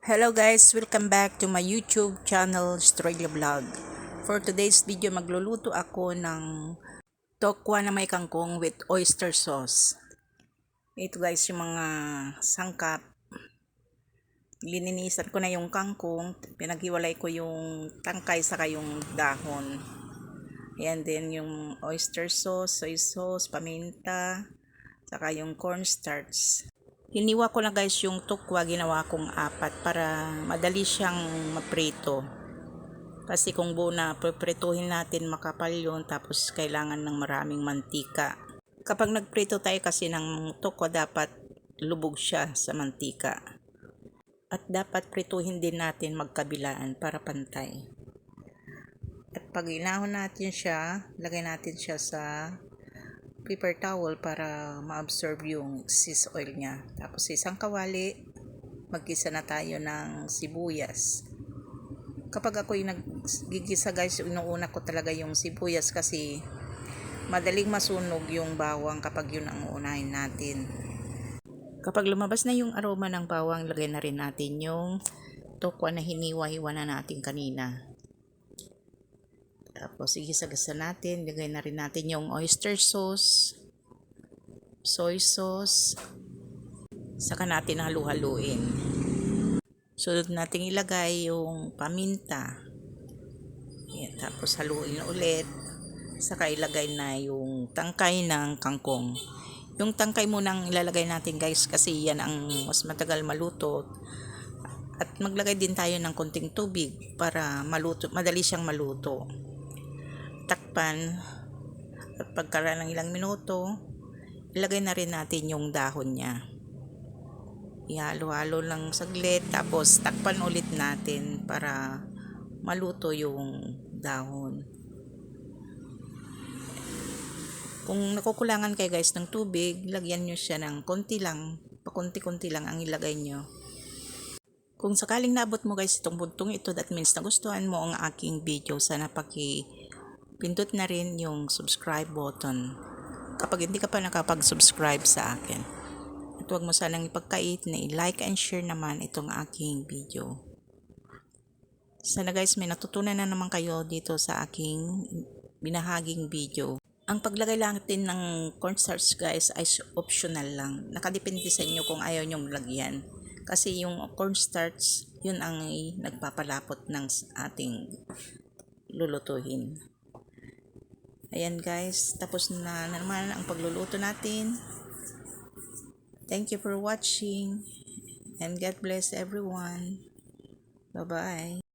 Hello guys, welcome back to my YouTube channel, Australia Vlog. For today's video, magluluto ako ng tokwa na may kangkong with oyster sauce. Ito guys, yung mga sangkap. Lininisan ko na yung kangkong, pinaghiwalay ko yung tangkay saka yung dahon. Ayan din yung oyster sauce, soy sauce, paminta, saka yung cornstarch. Hiniwa ko na guys yung tukwa, ginawa kong 4 para madali siyang maprito. Kasi kung buo na preprituhin natin, makapal yun, tapos kailangan ng maraming mantika. Kapag nagprito tayo kasi ng tukwa, dapat lubog siya sa mantika. At dapat prituhin din natin magkabilaan para pantay. At pag inahon natin siya, lagay natin siya sa paper towel para ma-absorb yung excess oil niya. Tapos isang kawali, magkisa na tayo ng sibuyas. Kapag ako yung naggigisa guys, inuuna ko talaga yung sibuyas kasi madaling masunog yung bawang kapag yun ang uunahin natin. Kapag lumabas na yung aroma ng bawang, lagay na rin natin yung tokwa na hiniwa-hiwa na natin kanina. Tapos igisa-gisa natin, lagay na rin natin yung oyster sauce, soy sauce, saka natin halu-haluin. Sunod natin ilagay yung paminta. Yan, tapos haluin ulit. Saka ilagay na yung tangkay ng kangkong. Yung tangkay munang ilalagay natin guys kasi yan ang mas matagal maluto. At maglagay din tayo ng konting tubig para maluto, madali siyang maluto. Takpan. At pagkaraan ng ilang minuto, ilagay na rin natin yung dahon niya. Ihalo-halo lang saglit, tapos takpan ulit natin para maluto yung dahon. Kung nakukulangan kayo guys ng tubig, lagyan nyo siya ng konti lang, pakunti-kunti lang ang ilagay nyo. Kung sakaling naabot mo guys itong buntong ito, that means nagustuhan mo ang aking video, sana pindot na rin yung subscribe button kapag hindi ka pa nakapag-subscribe sa akin. At huwag mo sanang ipagkait na i-like and share naman itong aking video. Sana guys may natutunan na naman kayo dito sa aking binahaging video. Ang paglagay natin ng cornstarch guys ay optional lang. Nakadepende sa inyo kung ayaw nyong lagyan. Kasi yung cornstarch, yun ang nagpapalapot ng ating lulutuhin. Ayan guys, tapos na naman ang pagluluto natin. Thank you for watching and God bless everyone. Bye-bye.